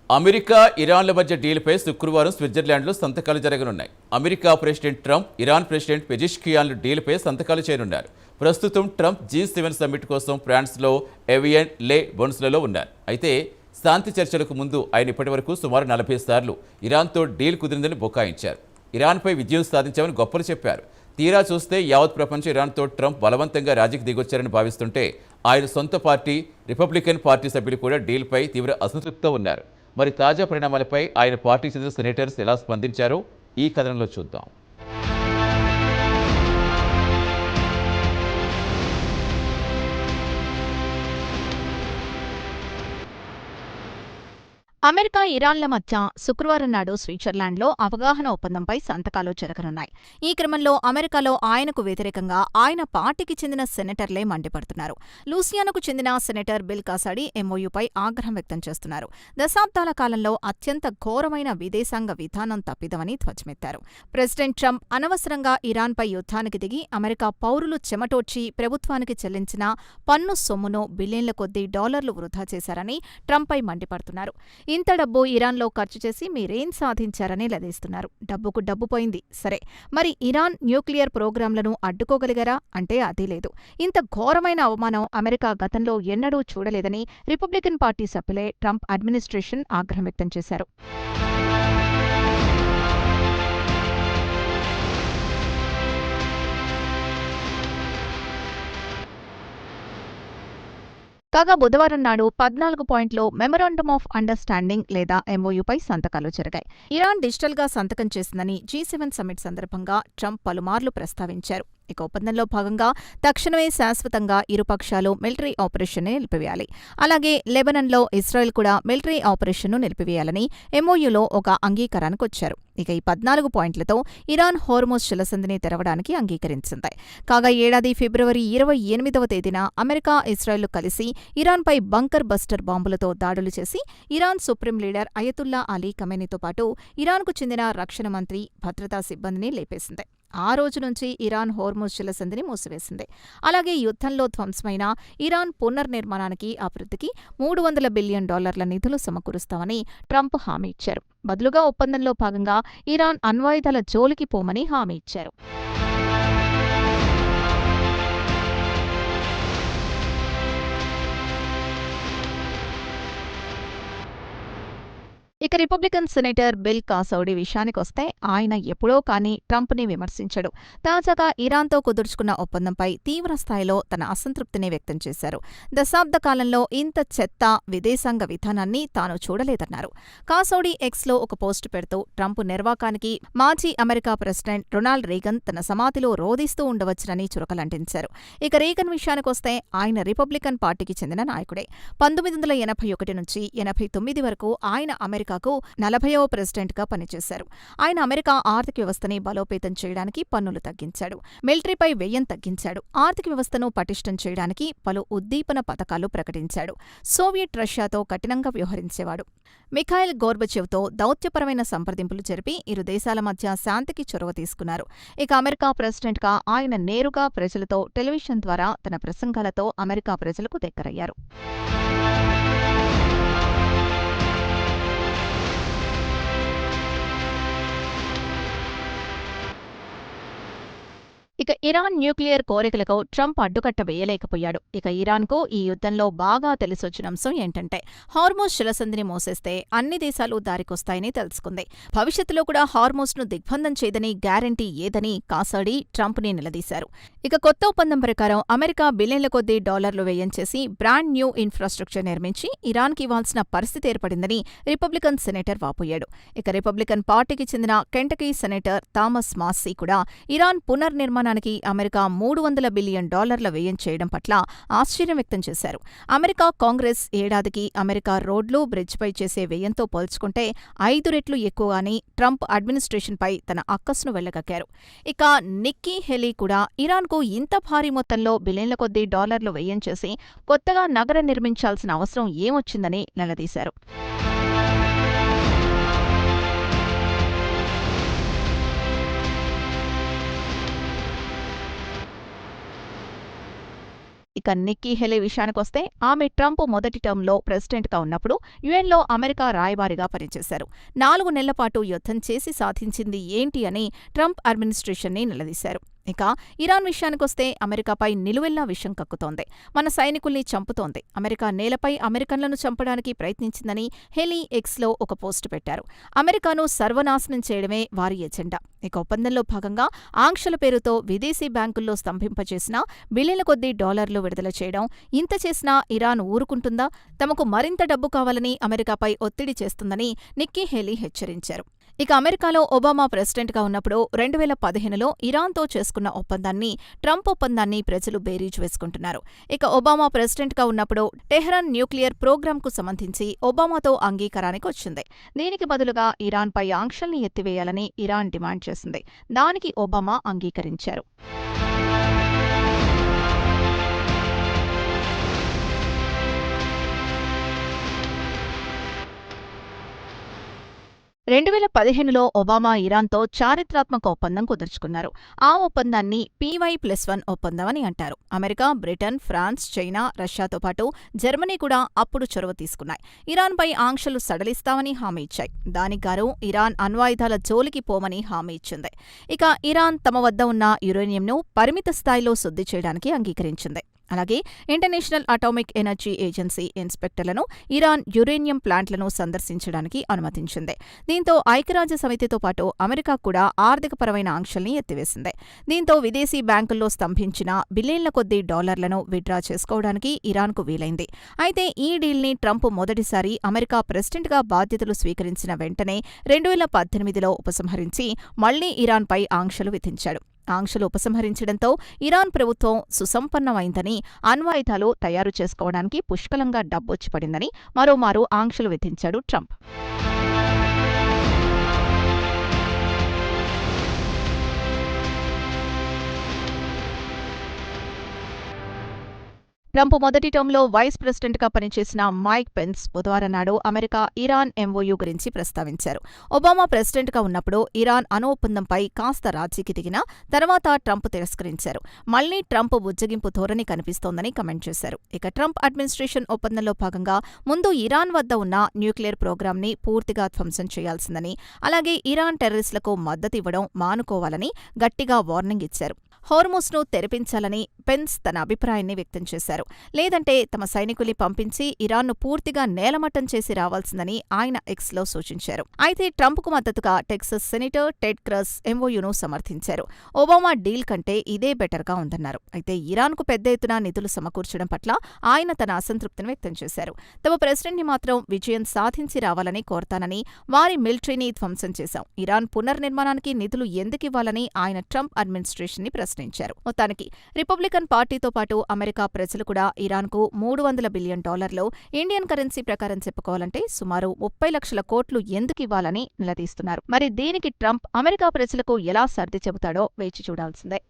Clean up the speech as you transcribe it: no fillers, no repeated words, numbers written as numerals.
America, ఇరాన్ల మధ్య డీల్పై శుక్రవారం స్విట్జర్లాండ్లో సంతకాలు జరగనున్నాయి. America president Trump, Iran president పెజెష్కియాన్లు డీల్పై సంతకాలు చేయనున్నారు. ప్రస్తుతం ట్రంప్ G7 సమ్మిట్ కోసం ఫ్రాన్స్లో ఎవియన్ లే బొన్స్లలో ఉన్నారు. అయితే శాంతి చర్చలకు ముందు ఆయన ఇప్పటివరకు సుమారు 40 సార్లు ఇరాన్తో డీల్ కుదిరిందని బుకాయించారు. ఇరాన్పై విజయం సాధించామని గొప్పలు చెప్పారు. తీరా చూస్తే యావత్ ప్రపంచం ఇరాన్తో ట్రంప్ బలవంతంగా రాజీకి దిగొచ్చారని భావిస్తుంటే ఆయన సొంత పార్టీ రిపబ్లికన్ పార్టీ సభ్యులు కూడా డీల్పై తీవ్ర అసంతృప్తితో ఉన్నారు. మరి తాజా పరిణామాలపై ఆయన పార్టీకి చెందిన సెనేటర్స్ ఎలా స్పందించారో ఈ కథనంలో చూద్దాం. అమెరికా, ఇరాన్ల మధ్య శుక్రవారం నాడు స్విట్జర్లాండ్లో అవగాహన ఒప్పందంపై సంతకాలు జరగనున్నాయి. ఈ క్రమంలో అమెరికాలో ఆయనకు వ్యతిరేకంగా ఆయన పార్టీకి చెందిన సెనేటర్లే మండిపడుతున్నారు. లూసియానాకు చెందిన సెనేటర్ బిల్ కాసాడి ఎంఓయూపై ఆగ్రహం వ్యక్తం చేస్తున్నారు. దశాబ్దాల కాలంలో అత్యంత ఘోరమైన విదేశాంగ విధానం తప్పిదమని ధ్వజమెత్తారు. ప్రెసిడెంట్ ట్రంప్ అనవసరంగా ఇరాన్పై యుద్ధానికి దిగి అమెరికా పౌరులు చెమటోడ్చి ప్రభుత్వానికి చెల్లించిన పన్ను సొమ్మును బిలియన్ల కొద్దీ డాలర్లు వృధా చేశారని ట్రంప్పై మండిపడుతున్నారు. ఇంత డబ్బు ఇరాన్లో ఖర్చు చేసి మీరేం సాధించారని లదేస్తున్నారు. డబ్బుకు డబ్బు పోయింది సరే, మరి ఇరాన్ న్యూక్లియర్ ప్రోగ్రాంలను అడ్డుకోగలిగారా అంటే అదీ లేదు. ఇంత ఘోరమైన అవమానం అమెరికా గతంలో ఎన్నడూ చూడలేదని రిపబ్లికన్ పార్టీ సభ్యులే ట్రంప్ అడ్మినిస్ట్రేషన్ ఆగ్రహం వ్యక్తం చేశారు. కాగా బుధవారం నాడు 14 పాయింట్లో మెమరాండమ్ ఆఫ్ అండర్స్టాండింగ్ లేదా ఎంఓయూపై సంతకాలు జరిగాయి. ఇరాన్ డిజిటల్గా సంతకం చేసిందని G7 సమ్మిట్ సందర్భంగా ట్రంప్ పలుమార్లు ప్రస్తావించారు. ఇక ఒప్పందంలో భాగంగా తక్షణమే శాశ్వతంగా ఇరుపక్షాలు మిలిటరీ ఆపరేషన్ని నిలిపివేయాలి. అలాగే లెబనన్లో ఇజ్రాయెల్ కూడా మిలిటరీ ఆపరేషన్ను నిలిపివేయాలని ఎంఓయూలో ఒక అంగీకారానికి వచ్చారు. ఇక ఈ 14 పాయింట్లతో ఇరాన్ హోర్ముజ్ జలసంధిని తెరవడానికి అంగీకరించింది. కాగా ఏడాది ఫిబ్రవరి 28వ తేదీన అమెరికా, ఇజ్రాయెల్ కలిసి ఇరాన్పై బంకర్ బస్టర్ బాంబులతో దాడులు చేసి Iran supreme leader Ayatollah Ali ఖమేనీతో పాటు ఇరాన్కు చెందిన రక్షణ మంత్రి, భద్రతా సిబ్బందిని లేపేసింది. ఆ రోజు నుంచి ఇరాన్ హోర్ముజ్ జలసంధిని మూసివేసింది. అలాగే యుద్ధంలో ధ్వంసమైన ఇరాన్ పునర్నిర్మాణానికి, అభివృద్ధికి $300 బిలియన్ నిధులు సమకూరుస్తామని ట్రంప్ హామీ ఇచ్చారు. బదులుగా ఒప్పందంలో భాగంగా ఇరాన్ అణ్వాయుధాల జోలికి పోమని హామీ ఇచ్చారు. ఇక రిపబ్లికన్ సెనేటర్ బిల్ కాసౌడి విషయానికొస్తే ఆయన ఎప్పుడో కానీ ట్రంప్ని విమర్శించడు. తాజాగా ఇరాన్తో కుదుర్చుకున్న ఒప్పందంపై తీవ్ర స్థాయిలో తన అసంతృప్తిని వ్యక్తం చేశారు. దశాబ్ద కాలంలో ఇంత చెత్త విదేశాంగ విధానాన్ని తాను చూడలేదన్నారు. కాసౌడి ఎక్స్లో ఒక పోస్టు పెడుతూ ట్రంప్ నిర్వాకానికి మాజీ అమెరికా ప్రెసిడెంట్ రొనాల్డ్ రీగన్ తన సమాధిలో రోదిస్తూ ఉండవచ్చునని చురకలంటించారు. ఇక రీగన్ విషయానికొస్తే ఆయన రిపబ్లికన్ పార్టీకి చెందిన నాయకుడే. 1981 నుంచి 89 వరకు ఆయన అమెరికాకు 40వ ప్రెసిడెంట్గా పనిచేశారు. ఆయన అమెరికా ఆర్థిక వ్యవస్థని బలోపేతం చేయడానికి పన్నులు తగ్గించాడు, మిలిటరీపై వ్యయం తగ్గించాడు, ఆర్థిక వ్యవస్థను పటిష్టం చేయడానికి పలు ఉద్దీపన పథకాలు ప్రకటించాడు. సోవియట్ రష్యాతో కఠినంగా వ్యవహరించేవాడు. మిఖాయిల్ గోర్బచేవ్తో దౌత్యపరమైన సంప్రదింపులు జరిపి ఇరు దేశాల మధ్య శాంతికి చొరవ తీసుకున్నారు. ఇక అమెరికా ప్రెసిడెంట్గా ఆయన నేరుగా ప్రజలతో టెలివిజన్ ద్వారా తన ప్రసంగాలతో అమెరికా ప్రజలకు దగ్గరయ్యారు. ఇక ఇరాన్ న్యూక్లియర్ కోరికలకు ట్రంప్ అడ్డుకట్ట వేయలేకపోయాడు. ఇక ఇరాన్కు ఈ యుద్ధంలో బాగా తెలిసొచ్చిన అంశం ఏంటంటే హార్మోజ్ జలసంధిని మోసేస్తే అన్ని దేశాలు దారికొస్తాయని తెలుసుకుంది. భవిష్యత్తులో కూడా హార్మోజ్ను దిగ్బంధం చేయదని గ్యారంటీ ఏదని కాసాడి ట్రంప్ని నిలదీశారు. ఇక కొత్త ఒప్పందం ప్రకారం అమెరికా బిలియన్ల కొద్దీ డాలర్లు వ్యయం చేసి బ్రాండ్ న్యూ ఇన్ఫ్రాస్ట్రక్చర్ నిర్మించి ఇరాన్కి ఇవ్వాల్సిన పరిస్థితి ఏర్పడిందని రిపబ్లికన్ సెనేటర్ వాపోయాడు. ఇక రిపబ్లికన్ పార్టీకి చెందిన కెంటకీ సెనేటర్ థామస్ మాస్సీ కూడా ఇరాన్ పునర్నిర్మాణానికి అమెరికా $300 బిలియన్ వ్యయం చేయడం పట్ల ఆశ్చర్యం వ్యక్తం చేశారు. అమెరికా కాంగ్రెస్ ఏడాదికి అమెరికా రోడ్లు, బ్రిడ్జ్పై చేసే వ్యయంతో పోల్చుకుంటే 5 రెట్లు ఎక్కువగాని ట్రంప్ అడ్మినిస్ట్రేషన్పై తన అక్కసును వెళ్లగక్కారు. ఇక నిక్కీ హెలీ కూడా ఇరాన్కు ఇంత భారీ మొత్తంలో బిలియన్ల కొద్దీ డాలర్లు వ్యయం చేసి కొత్తగా నగరం నిర్మించాల్సిన అవసరం ఏమొచ్చిందని నిలదీశారు. ఇక నిక్కీ హేలీ విషయానికొస్తే ఆమె ట్రంప్ మొదటి టర్మ్లో ప్రెసిడెంట్గా ఉన్నప్పుడు యుఎన్లో అమెరికా రాయబారిగా పనిచేశారు. 4 నెలల పాటు యుద్ధం చేసి సాధించింది ఏంటి అని ట్రంప్ అడ్మినిస్ట్రేషన్ని నిలదీశారు. ఇక ఇరాన్ విషయానికొస్తే అమెరికాపై నిలువెల్లా విషం కక్కుతోంది. మన సైనికుల్ని చంపుతోంది. అమెరికా నేలపై అమెరికన్లను చంపడానికి ప్రయత్నించిందని హేలీ ఎక్స్లో ఒక పోస్టు పెట్టారు. అమెరికాను సర్వనాశనం చేయడమే వారి ఎజెండా. ఇక ఒప్పందంలో భాగంగా ఆంక్షల పేరుతో విదేశీ బ్యాంకుల్లో స్తంభింపచేసిన బిలియన్ల కొద్దీ డాలర్లు విడుదల చేయడం. ఇంత చేసినా ఇరాన్ ఊరుకుంటుందా? తమకు మరింత డబ్బు కావాలని అమెరికాపై ఒత్తిడి చేస్తుందని నిక్కీ హేలీ హెచ్చరించారు. ఇక అమెరికాలో ఒబామా ప్రెసిడెంట్గా ఉన్నప్పుడు 2015లో ఇరాన్తో చేసుకున్న ఒప్పందాన్ని, ట్రంప్ ఒప్పందాన్ని ప్రజలు బేరీజు వేసుకుంటున్నారు. ఇక ఒబామా ప్రెసిడెంట్గా ఉన్నప్పుడు టెహ్రాన్ న్యూక్లియర్ ప్రోగ్రాంకు సంబంధించి ఒబామాతో అంగీకారానికి వచ్చింది. దీనికి బదులుగా ఇరాన్పై ఆంక్షల్ని ఎత్తివేయాలని ఇరాన్ డిమాండ్ చేసింది. దానికి ఒబామా అంగీకరించారు. 2015లో ఒబామా ఇరాన్తో చారిత్రాత్మక ఒప్పందం కుదుర్చుకున్నారు. ఆ ఒప్పందాన్ని PY+1 ఒప్పందం అని అంటారు. అమెరికా, బ్రిటన్, ఫ్రాన్స్, చైనా, రష్యాతో పాటు జర్మనీ కూడా అప్పుడు చొరవ తీసుకున్నాయి. ఇరాన్పై ఆంక్షలు సడలిస్తామని హామీ ఇచ్చాయి. దానికిగాను ఇరాన్ అణ్వాయుధాల జోలికి పోమని హామీ ఇచ్చింది. ఇక ఇరాన్ తమ వద్ద ఉన్న యురేనియంను పరిమిత స్థాయిలో శుద్ధి చేయడానికి అంగీకరించింది. అలాగే ఇంటర్నేషనల్ అటామిక్ ఎనర్జీ ఏజెన్సీ ఇన్స్పెక్టర్లను ఇరాన్ యురేనియం ప్లాంట్లను సందర్శించడానికి అనుమతించింది. దీంతో ఐక్యరాజ్యసమితితో పాటు అమెరికా కూడా ఆర్థికపరమైన ఆంక్షల్ని ఎత్తివేసింది. దీంతో విదేశీ బ్యాంకుల్లో స్తంభించిన బిలియన్ల కొద్దీ డాలర్లను విత్డ్రా చేసుకోవడానికి ఇరాన్కు వీలైంది. అయితే ఈ డీల్ని ట్రంప్ మొదటిసారి అమెరికా ప్రెసిడెంట్గా బాధ్యతలు స్వీకరించిన వెంటనే 2018లో ఉపసంహరించి మళ్లీ ఇరాన్పై ఆంక్షలు విధించాడు. ఆంక్షలు ఉపసంహరించడంతో ఇరాన్ ప్రభుత్వం సుసంపన్నమైందని, అణ్వాయుధాలు తయారు చేసుకోవడానికి పుష్కలంగా డబ్బొచ్చి పడిందని మరోమారు ఆంక్షలు విధించాడు ట్రంప్. ట్రంప్ మొదటి టర్మ్లో వైస్ ప్రెసిడెంట్గా పనిచేసిన మైక్ పెన్స్ బుధవారం నాడు అమెరికా ఇరాన్ MOU గురించి ప్రస్తావించారు. ఒబామా ప్రెసిడెంట్గా ఉన్నప్పుడు ఇరాన్ అణు ఒప్పందంపై కాస్త రాజీకి దిగినా తర్వాత ట్రంప్ తిరస్కరించారు. మళ్లీ ట్రంప్ బుజ్జగింపు ధోరణి కనిపిస్తోందని కమెంట్ చేశారు. ఇక ట్రంప్ అడ్మినిస్ట్రేషన్ ఒప్పందంలో భాగంగా ముందు ఇరాన్ వద్ద ఉన్న న్యూక్లియర్ ప్రోగ్రాంని పూర్తిగా ధ్వంసం చేయాల్సిందని, అలాగే ఇరాన్ టెర్రరిస్టులకు మద్దతివ్వడం మానుకోవాలని గట్టిగా వార్నింగ్ ఇచ్చారు. హోర్ముజ్ను తెరిపించాలని పెన్స్ తన అభిప్రాయాన్ని వ్యక్తం చేశారు. లేదంటే తమ సైనికుల్ని పంపించి ఇరాన్ను పూర్తిగా నేలమట్టం చేసి రావాల్సిందని ఆయన ఎక్స్లో సూచించారు. అయితే ట్రంప్కు మద్దతుగా టెక్సస్ సెనేటర్ టెడ్ క్రస్ MOUను సమర్థించారు. ఒబామా డీల్ కంటే ఇదే బెటర్గా ఉందన్నారు. అయితే ఇరాన్కు పెద్ద ఎత్తున నిధులు సమకూర్చడం పట్ల ఆయన తన అసంతృప్తిని వ్యక్తం చేశారు. తమ ప్రెసిడెంట్ని మాత్రం విజయం సాధించి రావాలని కోరతానని, వారి మిలిటరీని ధ్వంసం చేశాం. ఇరాన్ పునర్నిర్మాణానికి నిధులు ఎందుకివ్వాలని ఆయన ట్రంప్ అడ్మినిస్ట్రేషన్ని ప్రశ్నించారు. మొత్తానికి రిపబ్లికన్ పార్టీతో పాటు అమెరికా ప్రజలు కూడా ఇరాన్కు $300 బిలియన్, ఇండియన్ కరెన్సీ ప్రకారం చెప్పుకోవాలంటే సుమారు 30 లక్షల కోట్లు ఎందుకివ్వాలని నిలదీస్తున్నారు. మరి దీనికి ట్రంప్ అమెరికా ప్రజలకు ఎలా సర్ది చెబుతాడో వేచి చూడాల్సిందే.